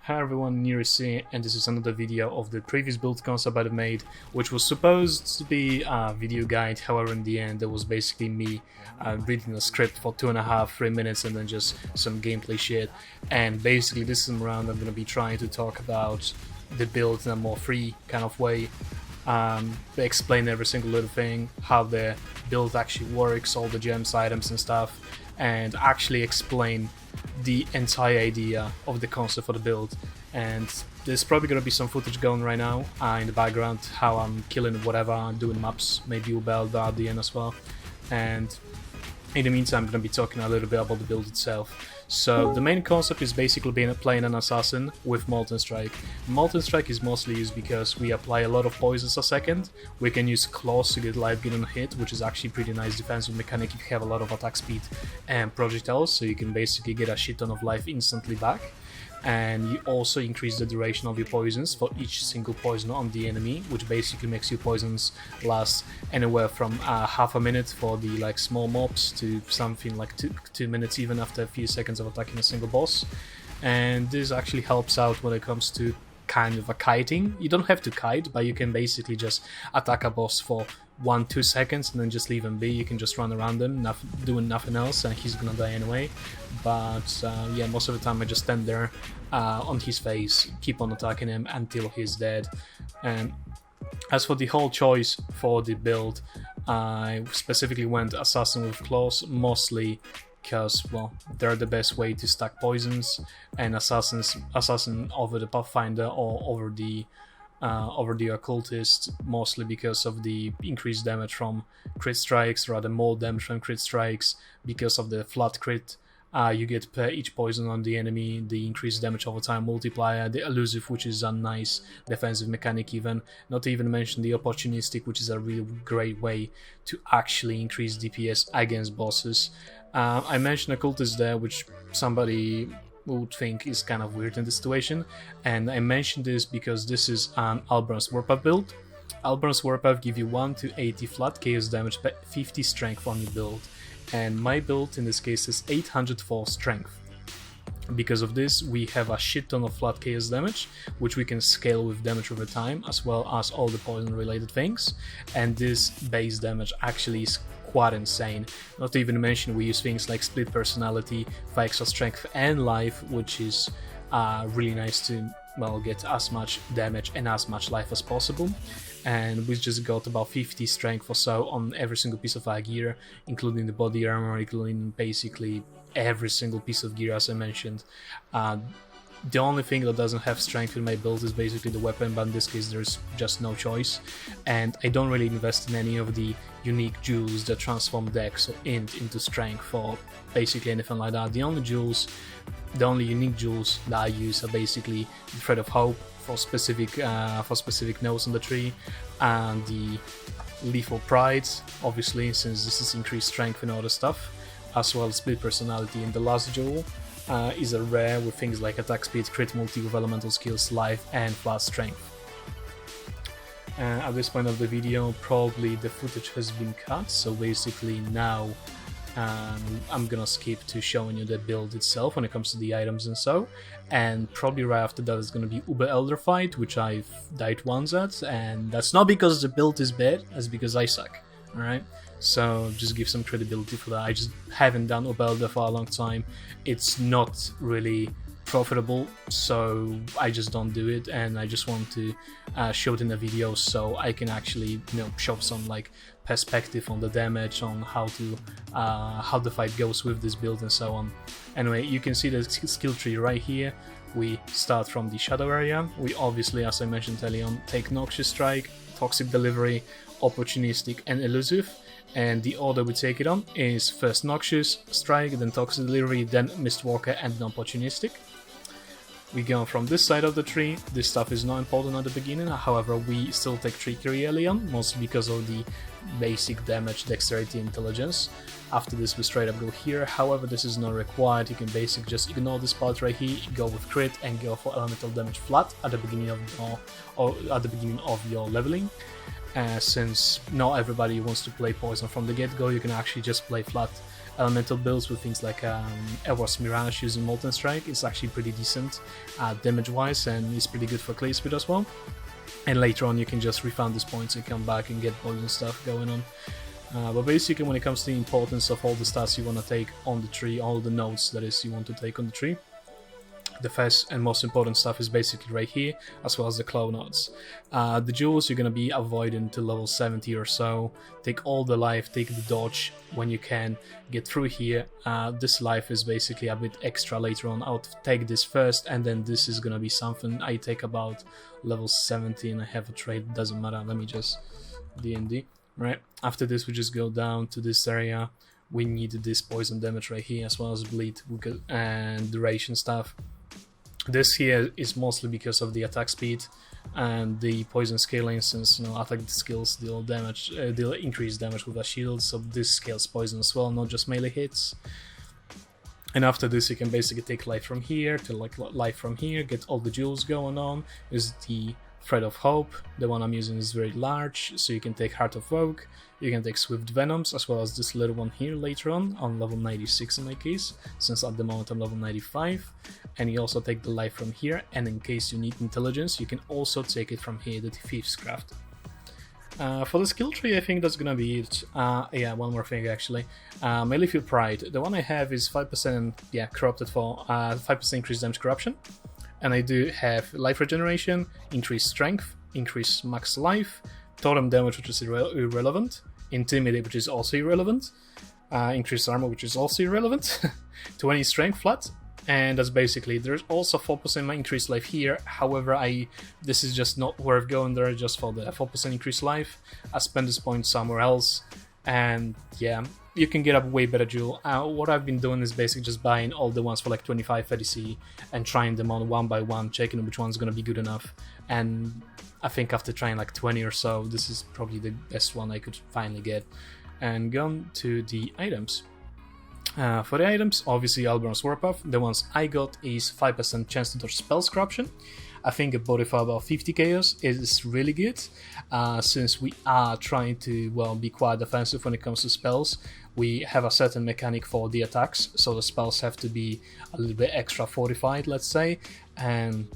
Hi everyone, Nhire, and this is another video of the previous build concept I made, which was supposed to be a video guide. However, in the end, it was basically me reading a script for 2.5-3 minutes and then just some gameplay shit. And basically, this time around, I'm going to be trying to talk about the build in a more free kind of way. Explain every single little thing, how the build actually works, all the gems, items, and stuff, and actually explain the entire idea of the concept for the build. And there's probably gonna be some footage going right now in the background, how I'm killing whatever, doing maps, maybe Ubel at the end as well. And in the meantime, I'm gonna be talking a little bit about the build itself. So the main concept is basically playing an assassin with Molten Strike. Molten Strike is mostly used because we apply a lot of poisons a second. We can use claws to get life gain on hit, which is actually pretty nice defensive mechanic if you have a lot of attack speed and projectiles, so you can basically get a shit ton of life instantly back. And you also increase the duration of your poisons for each single poison on the enemy, which basically makes your poisons last anywhere from half a minute for the small mobs to something like 2 minutes even after a few seconds of attacking a single boss. And this actually helps out when it comes to kind of a kiting. You don't have to kite, but you can basically just attack a boss for 1-2 seconds and then just leave him be. You can just run around him, doing nothing else, and he's gonna die anyway. But yeah, most of the time I just stand there on his face, keep on attacking him until he's dead. And as for the whole choice for the build, I specifically went assassin with claws, mostly because, well, they're the best way to stack poisons, and assassin over the pathfinder or over the occultist, mostly because of the increased damage from crit strikes, rather more damage from crit strikes because of the flat crit. You get per each poison on the enemy, the increased damage over time multiplier, the elusive, which is a nice defensive mechanic even, not to even mention the opportunistic, which is a really great way to actually increase DPS against bosses. I mentioned occultist there, which somebody would think is kind of weird in this situation, and I mentioned this because this is an Alberon's Warpath build. Alberon's Warpath give you 1 to 80 flat chaos damage by 50 strength on your build, and my build in this case is 804 strength. Because of this, we have a shit ton of flat chaos damage, which we can scale with damage over time, as well as all the poison related things, and this base damage actually is quite insane. Not to even mention we use things like split personality for extra strength and life, which is really nice to, well, get as much damage and as much life as possible. And we just got about 50 strength or so on every single piece of our gear, including the body armor, including basically every single piece of gear, as I mentioned. The only thing that doesn't have strength in my build is basically the weapon, but in this case there's just no choice. And I don't really invest in any of the unique jewels that transform Dex or Int into strength or basically anything like that. The only unique jewels that I use are basically the Thread of Hope for specific nodes on the tree, and the Lethal Pride, obviously, since this is increased strength and other stuff, as well as Split Personality. And the last jewel is a rare with things like attack speed, crit multi with elemental skills, life, and flat strength. At this point of the video, probably the footage has been cut, so basically now I'm gonna skip to showing you the build itself when it comes to the items and so, and probably right after that is gonna be Uber Elder fight, which I've died once at, and that's not because the build is bad, that's because I suck. Alright, so just give some credibility for that. I just haven't done Uber Elder for a long time. It's not really profitable, so I just don't do it, and I just want to show it in a video so I can actually, show some perspective on the damage, on how the fight goes with this build and so on. Anyway, you can see the skill tree right here. We start from the shadow area. We obviously, as I mentioned earlier on, take Noxious Strike, Toxic Delivery, Opportunistic, and Elusive. And the order we take it on is first Noxious Strike, then Toxic Delivery, then Mistwalker, and then Opportunistic. We go from this side of the tree. This stuff is not important at the beginning, however we still take Trickery early on, mostly because of the basic damage, dexterity, intelligence. After this we straight up go here, however this is not required. You can basically just ignore this part right here, go with crit and go for elemental damage flat at the beginning of your leveling. Since not everybody wants to play poison from the get-go, you can actually just play flat elemental builds with things like Eros Mirage using Molten Strike. It's actually pretty decent damage wise, and it's pretty good for clay speed as well. And later on you can just refund these points and come back and get poison stuff going on. But basically, when it comes to the importance of all the stats you want to take on the tree, all the nodes that is you want to take on the tree, the first and most important stuff is basically right here, as well as the claw nodes. The jewels you're going to be avoiding to level 70 or so. Take all the life, take the dodge when you can, get through here. This life is basically a bit extra later on. I'll take this first, and then this is going to be something I take about level 70 and I have a trade, doesn't matter, let me just D&D. Right, after this we just go down to this area. We need this poison damage right here, as well as bleed and duration stuff. This here is mostly because of the attack speed and the poison scaling, since attack skills deal damage, deal increased damage with a shield, so this scales poison as well, not just melee hits. And after this you can basically take life from here to life from here, get all the jewels going on. Is the Thread of Hope, the one I'm using is very large, so you can take Heart of Oak, you can take Swift Venoms, as well as this little one here later on level 96 in my case, since at the moment I'm level 95. And you also take the life from here, and in case you need intelligence, you can also take it from here, the Thief's Craft. For the skill tree, I think that's gonna be it. Yeah, one more thing actually. Melee Field Pride, the one I have is 5%, yeah, corrupted for 5% increased damage corruption. And I do have life regeneration, increased strength, increased max life, totem damage, which is irrelevant, intimidate, which is also irrelevant, increased armor, which is also irrelevant, 20 strength flat, and that's basically. There's also 4% increased life here. However, this is just not worth going there just for the 4% increased life. I spend this point somewhere else, and yeah, you can get a way better jewel. What I've been doing is basically just buying all the ones for like 25-30 C and trying them on one by one, checking which one's gonna be good enough. And I think after trying like 20 or so, this is probably the best one I could finally get. And gone to the items. For the items, obviously Alberon's Warpath. The ones I got is 5% chance to dodge spells corruption. I think a body for about 50 chaos is really good, since we are trying to, well, be quite defensive when it comes to spells. We have a certain mechanic for the attacks, so the spells have to be a little bit extra fortified, let's say, and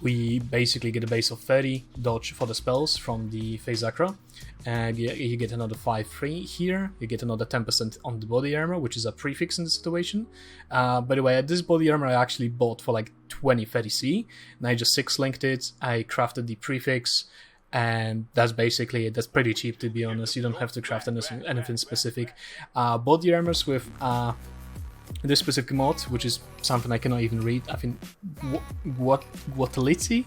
we basically get a base of 30 dodge for the spells from the Facebreaker, and you get another 5-3 here. You get another 10% on the body armor, which is a prefix in the situation. By the way, this body armor I actually bought for like 20-30 C, and I just 6-linked it. I crafted the prefix, and that's basically it. That's pretty cheap, to be honest. You don't have to craft anything specific. Body armors with this specific mod, which is something I cannot even read. I think Guatalizzi,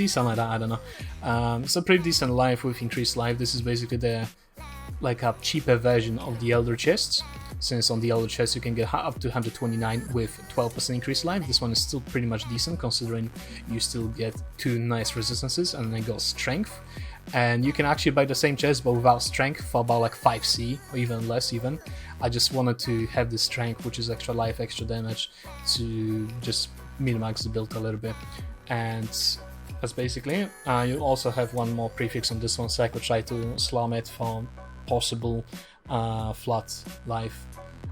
something like that, I don't know. It's a pretty decent life with increased life. This is basically like a cheaper version of the Elder Chests, since on the Elder Chest you can get up to 129 with 12% increased life. This one is still pretty much decent, considering you still get 2 nice resistances and then got strength. And you can actually buy the same chest but without strength for about like 5C or even less even. I just wanted to have the strength, which is extra life, extra damage, to just min-max the build a little bit. And that's basically it. You also have one more prefix on this one, so I could try to slam it for possible flat life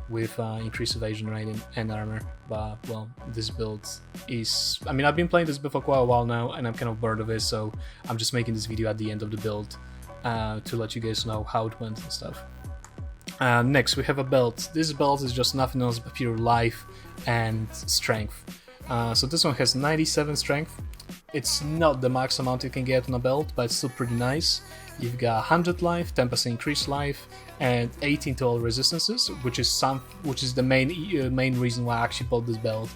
with increased evasion rating and armor. But well, this build is, I mean, I've been playing this build for quite a while now and I'm kind of bored of it, so I'm just making this video at the end of the build to let you guys know how it went and stuff. Next we have a belt. This belt is just nothing else but pure life and strength. So this one has 97 strength. It's not the max amount you can get on a belt, but it's still pretty nice. You've got 100 life, 10% increased life, and 18 to all resistances, which is the main reason why I actually bought this belt.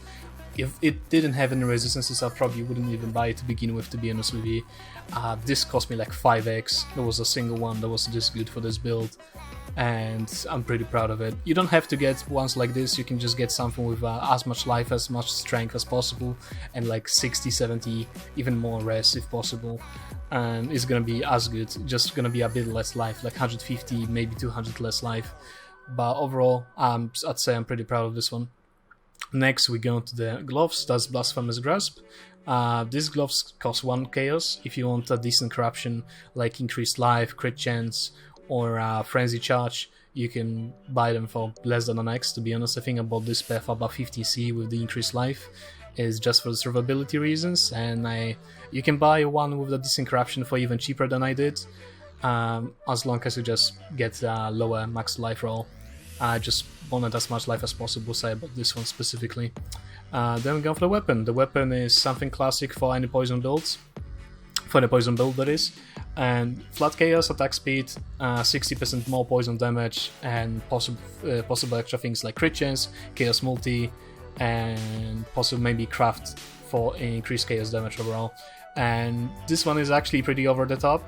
If it didn't have any resistances, I probably wouldn't even buy it to begin with, to be honest with you. This cost me like 5x. There was a single one that was this good for this build, and I'm pretty proud of it. You don't have to get ones like this. You can just get something with as much life, as much strength as possible, and like 60, 70, even more res if possible. And it's gonna be as good, just gonna be a bit less life, like 150, maybe 200 less life. But overall, I'd say I'm pretty proud of this one. Next we go to the gloves. That's Blasphemous Grasp. These gloves cost 1 chaos. If you want a decent corruption like increased life, crit chance, or frenzy charge, You can buy them for less than an X. To be honest, I think I bought this pair for about 50C with the increased life. Is just for the survivability reasons, and you can buy one with a decent corruption for even cheaper than I did, as long as you just get lower max life roll. I just wanted as much life as possible, so I bought this one specifically. Then we go for the weapon. The weapon is something classic for any poison builds, for the poison build that is, and flat chaos, attack speed, 60% more poison damage, and possible extra things like crit chance, chaos multi, and possibly maybe craft for increased chaos damage overall. And this one is actually pretty over the top.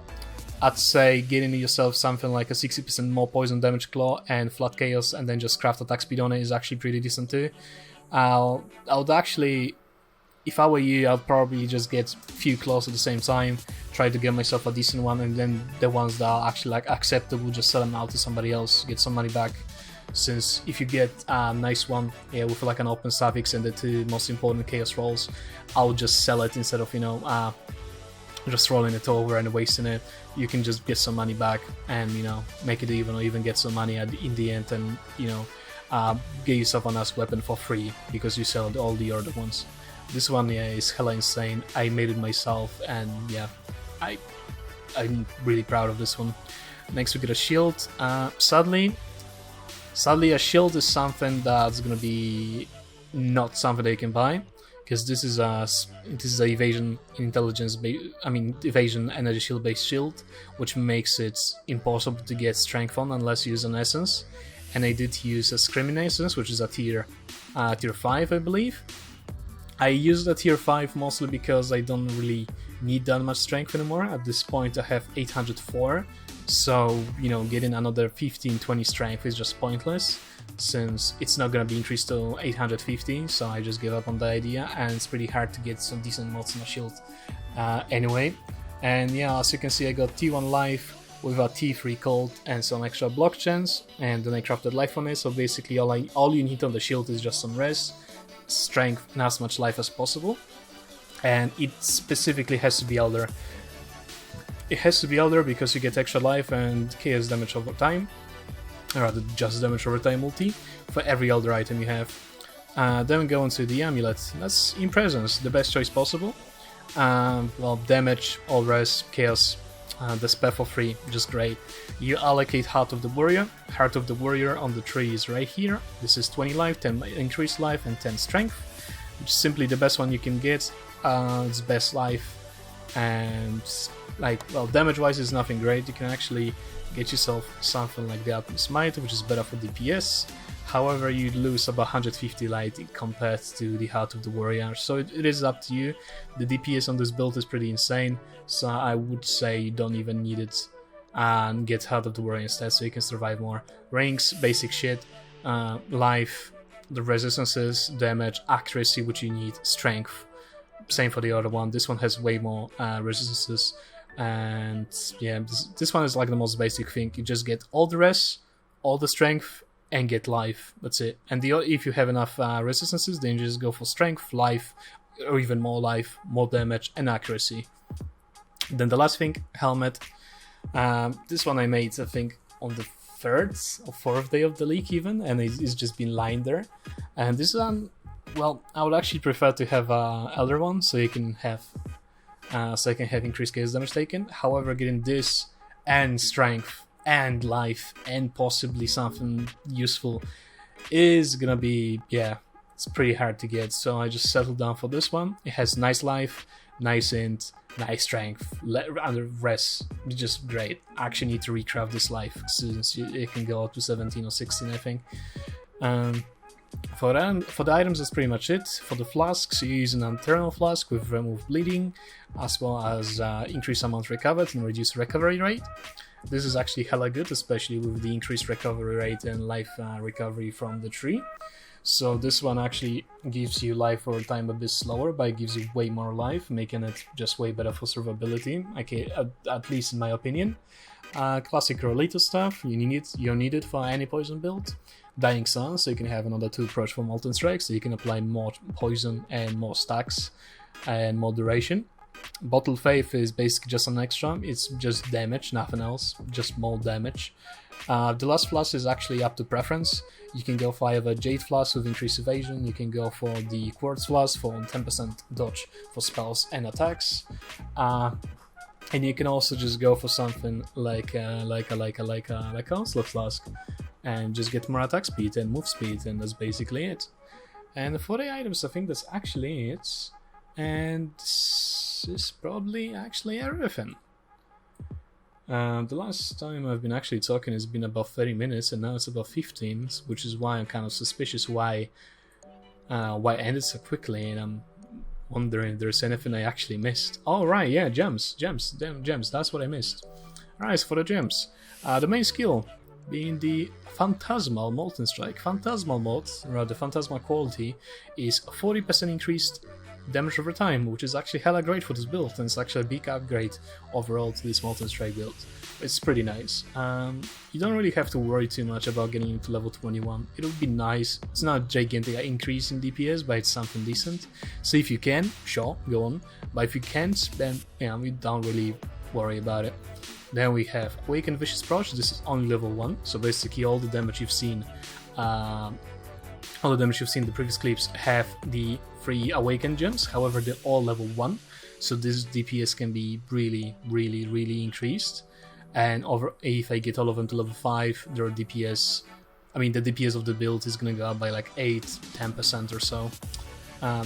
I'd say getting yourself something like a 60% more poison damage claw and flat chaos and then just craft attack speed on it is actually pretty decent too. I would actually, if I were you, I'd probably just get a few claws at the same time, try to get myself a decent one, and then the ones that are actually like acceptable, just sell them out to somebody else, get some money back. Since if you get a nice one, yeah, with like an open suffix and the two most important chaos rolls, I'll just sell it instead of, just rolling it over and wasting it. You can just get some money back and, make it even, or even get some money in the end, and, get yourself a nice weapon for free because you sell all the other ones. This one, yeah, is hella insane. I made it myself, and yeah, I'm really proud of this one. Next we get a shield. Sadly, a shield is something that's gonna be not something that you can buy, because this is a evasion evasion energy shield based shield, which makes it impossible to get strength on unless you use an essence. And I did use a Screaming Essence, which is a tier 5, I believe. I used a tier 5 mostly because I don't really need that much strength anymore. At this point I have 804. So, getting another 15-20 strength is just pointless, since it's not going to be increased to 850, so I just gave up on the idea, and it's pretty hard to get some decent mods on a shield anyway. And yeah, as you can see, I got T1 life with a T3 cold and some extra block chance, and then I crafted life on it, so basically all you need on the shield is just some res, strength, and as much life as possible. And it specifically has to be Elder. It has to be Elder because you get extra life and chaos damage over time, or rather just damage over time multi, for every Elder item you have. Then we go into the Amulet. That's in presence, the best choice possible. Well, damage, all res, chaos, the spell for free, just great. You allocate Heart of the Warrior. Heart of the Warrior on the tree is right here. This is 20 life, 10 increased life, and 10 strength, which is simply the best one you can get. It's best life, and damage wise is nothing great. You can actually get yourself something like the Alchemist Smite, which is better for DPS. However, you lose about 150 light compared to the Heart of the Warrior, so it is up to you. The DPS on this build is pretty insane, so I would say you don't even need it, and get Heart of the Warrior instead so you can survive more. Rings, basic shit, life, the resistances, damage, accuracy, which you need, strength. Same for the other one. This one has way more resistances. And yeah, this one is like the most basic thing. You just get all the res, all the strength, and get life. That's it. And if you have enough resistances, then you just go for strength, life, or even more life, more damage, and accuracy. Then the last thing, helmet. This one I made, I think, on the 3rd or 4th day of the leak even, and it's just been lying there. And this one, well, I would actually prefer to have Elder one, so you can have increased chaos damage taken. However, getting this and strength and life and possibly something useful is gonna be, yeah, it's pretty hard to get. So I just settled down for this one. It has nice life, nice int, nice strength, and rest, just great. I actually need to recraft this life since it can go up to 17 or 16, I think. For the items, that's pretty much it. For the flasks, you use an internal flask with remove bleeding, as well as increased amount recovered and reduced recovery rate. This is actually hella good, especially with the increased recovery rate and life recovery from the tree. So this one actually gives you life over time a bit slower, but it gives you way more life, making it just way better for survivability, okay, at least in my opinion. Classic related stuff, you need it for any poison build. Dying Sun, so you can have another 2 approach for Molten Strike, so you can apply more poison and more stacks and more duration. Bottled Faith is basically just an extra, it's just damage, nothing else, just more damage. The last Flask is actually up to preference. You can go for either Jade Flask with increased evasion, you can go for the Quartz Flask for 10% dodge for spells and attacks, and you can also just go for something like a Onslaught Flask and just get more attack speed and move speed, and that's basically it. And for the items, I think that's actually it, and this is probably actually everything. The last time I've been actually talking has been about 30 minutes, and now it's about 15, which is why I'm kind of suspicious why it ended so quickly, and I'm wondering if there's anything I actually missed. Oh right, yeah, gems, that's what I missed. Alright, so for the gems, the main skill being the Phantasmal Molten Strike. Phantasmal mode, or the Phantasmal quality, is 40% increased damage over time, which is actually hella great for this build, and it's actually a big upgrade overall to this Molten Strike build. It's pretty nice. You don't really have to worry too much about getting into level 21. It'll be nice. It's not a gigantic increase in DPS, but it's something decent. So if you can, sure, go on. But if you can't, then yeah, we don't really worry about it. Then we have Awakened Vicious Approach. This is only level 1, so basically all the damage you've seen in the previous clips have the 3 Awakened gems, however they're all level 1, so this DPS can be really increased. And if I get all of them to level 5, their DPS, the DPS of the build is gonna go up by like 8-10% or so.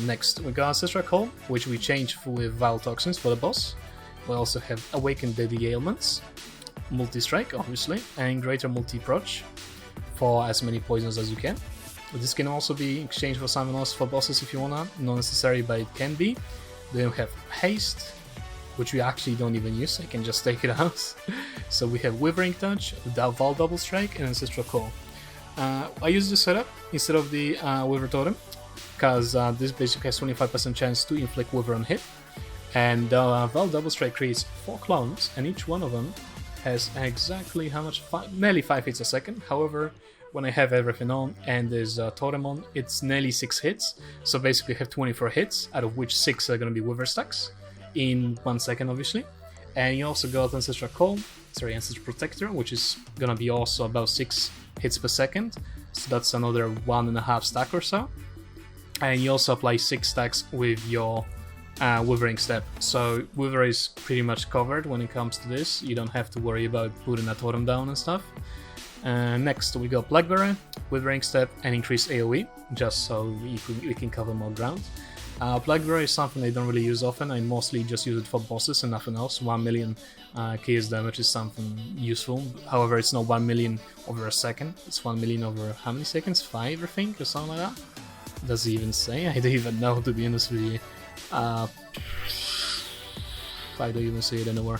Next we got Ancestral Call, which we changed with Vile Toxins for the boss. We also have Awakened Deadly Ailments, Multi-Strike obviously, and Greater Multi-Proc for as many poisons as you can. This can also be exchanged for something else for bosses if you wanna, not necessary, but it can be. Then we have Haste, which we actually don't even use, I can just take it out. So we have Withering Touch, Vile Double Strike, and Ancestral Call. I use this setup instead of the Wither Totem, because this basically has 25% chance to inflict Wither on hit. And Vile Double Strike creates 4 clones, and each one of them has exactly how much? Nearly 5 hits a second. However, when I have everything on and there's a totem on, it's nearly 6 hits. So basically I have 24 hits, out of which 6 are going to be Wither stacks in 1 second, obviously. And you also got Ancestral Protector, which is going to be also about 6 hits per second. So that's another 1.5 stack or so. And you also apply 6 stacks with your Withering Step. So Wither is pretty much covered when it comes to this. You don't have to worry about putting a totem down and stuff. Next we got Blackberry, Withering Step, and increased AoE, just so we can cover more ground. Blackberry is something I don't really use often. I mostly just use it for bosses and nothing else. 1 million chaos damage is something useful. However, it's not 1 million over a second. It's 1 million over how many seconds? 5, I think, or something like that. Does it even say? I don't even know, to be honest with you. I don't even see it anywhere.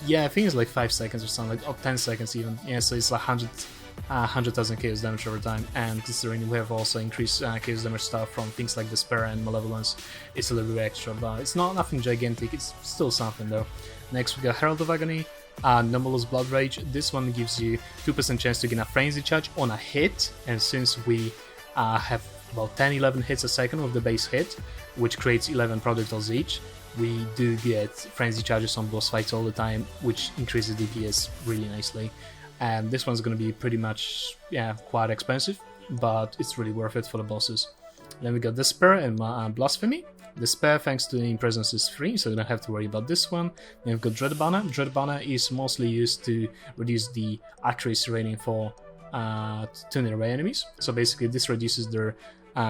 Yeah, I think it's like 5 seconds or something, like 10 seconds even. Yeah, so it's like 100,000 chaos damage over time, and considering we have also increased chaos damage stuff from things like Despair and Malevolence, it's a little bit extra, but it's not nothing gigantic, it's still something though. Next we got Herald of Agony, Anomalous Blood Rage. This one gives you 2% chance to gain a frenzy charge on a hit, and since we have about 10-11 hits a second with the base hit, which creates 11 projectiles each, we do get frenzy charges on boss fights all the time, which increases DPS really nicely. And this one's going to be pretty much, yeah, quite expensive, but it's really worth it for the bosses. Then we got Despair and Blasphemy. Despair, thanks to the presence, is free, so you don't have to worry about this one. Then we've got Dreadbanner. Dreadbanner is mostly used to reduce the accuracy rating for two nearby enemies. So basically this reduces their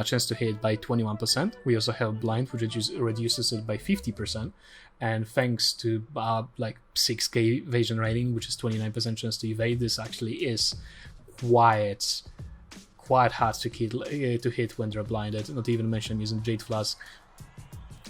chance to hit by 21%. We also have Blind, which reduces it by 50%. And thanks to like 6k evasion rating, which is 29% chance to evade, this actually is quite hard to hit when they're blinded. Not even mention using Jade Flask,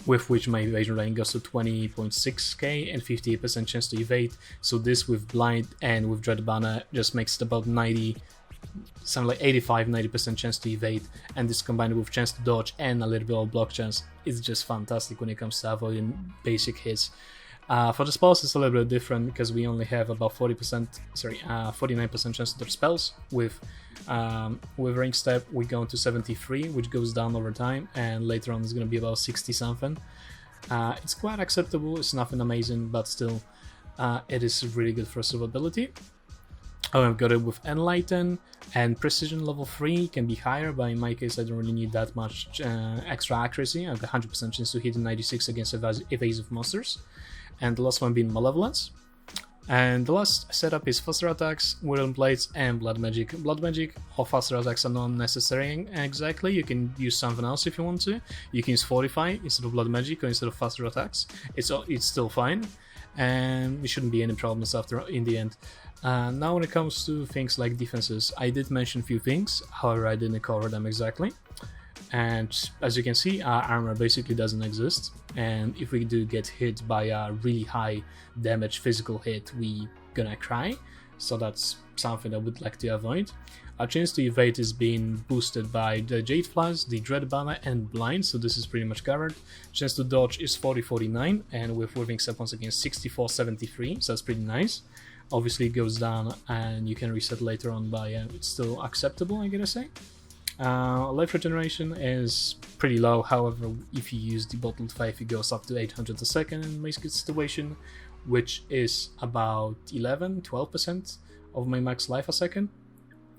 with which my evasion rating goes to 20.6k and 58% chance to evade. So this with Blind and with Dreadbanner just makes it about 85-90% chance to evade, and this combined with chance to dodge and a little bit of block chance is just fantastic when it comes to avoiding basic hits. For the spells it's a little bit different because we only have about 49% chance to dodge spells. With Withering Step we go to 73, which goes down over time, and later on it's going to be about 60 something. It's quite acceptable, it's nothing amazing, but still it is really good for survivability. Oh, I've got it with Enlighten, and Precision level 3 can be higher, but in my case I don't really need that much extra accuracy. I've got 100% chance to hit a 96 against evasive monsters. And the last one being Malevolence. And the last setup is faster attacks, Wooden Blades, and Blood Magic. Blood Magic or faster attacks are not necessary exactly. You can use something else if you want to. You can use Fortify instead of Blood Magic or instead of faster attacks. It's still fine, and there shouldn't be any problems after in the end. Now when it comes to things like defenses, I did mention a few things, however I didn't cover them exactly. And as you can see, our armor basically doesn't exist, and if we do get hit by a really high damage physical hit, we gonna cry, so that's something I would like to avoid. Our chance to evade is being boosted by the Jade Flask, the Dread Banner, and Blind, so this is pretty much covered. Chance to dodge is 40-49, and with Whirling Step once again 64-73, so that's pretty nice. Obviously it goes down and you can reset later on, but yeah, it's still acceptable, I gotta say. Life regeneration is pretty low, however if you use the bottled faith it goes up to 800 a second in my situation, which is about 11-12% of my max life a second.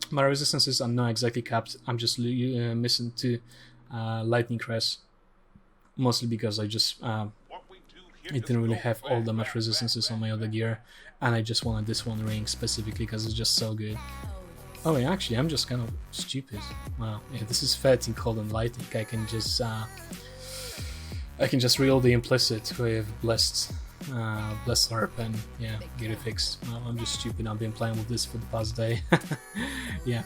My resistances are not exactly capped, I'm just missing 2 Lightning Crest, mostly because I just didn't really have all that much resistances on my other gear, and I just wanted this one ring specifically because it's just so good. Oh yeah, actually I'm just kind of stupid. Wow, yeah, this is 13 Cold and Lightning. I can just reel the implicit with Blessed Harp and yeah, get it fixed. Well, I'm just stupid, I've been playing with this for the past day. Yeah.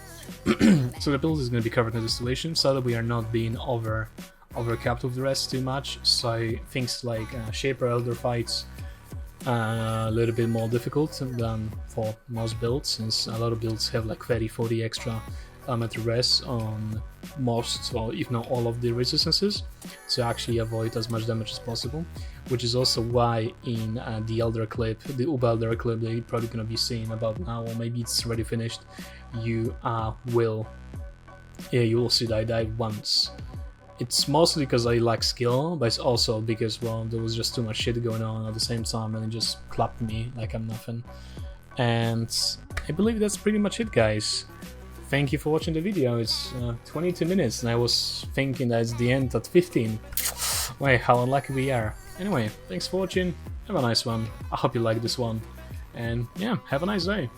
So the build is going to be covered in the distillation, so that we are not being overcapped with the rest too much. So things like Shaper Elder fights a little bit more difficult than for most builds, since a lot of builds have like 30-40 extra elemental res on most, or if not all of the resistances, to actually avoid as much damage as possible, which is also why in the Elder clip, the Uber Elder clip that you're probably going to be seeing about now, or maybe it's already finished, you will see that I died once. It's mostly because I lack skill, but it's also because, well, there was just too much shit going on at the same time and it just clapped me like I'm nothing. And I believe that's pretty much it, guys. Thank you for watching the video. It's 22 minutes and I was thinking that it's the end at 15. Wait, how unlucky we are. Anyway, thanks for watching, have a nice one. I hope you like this one, and yeah, have a nice day.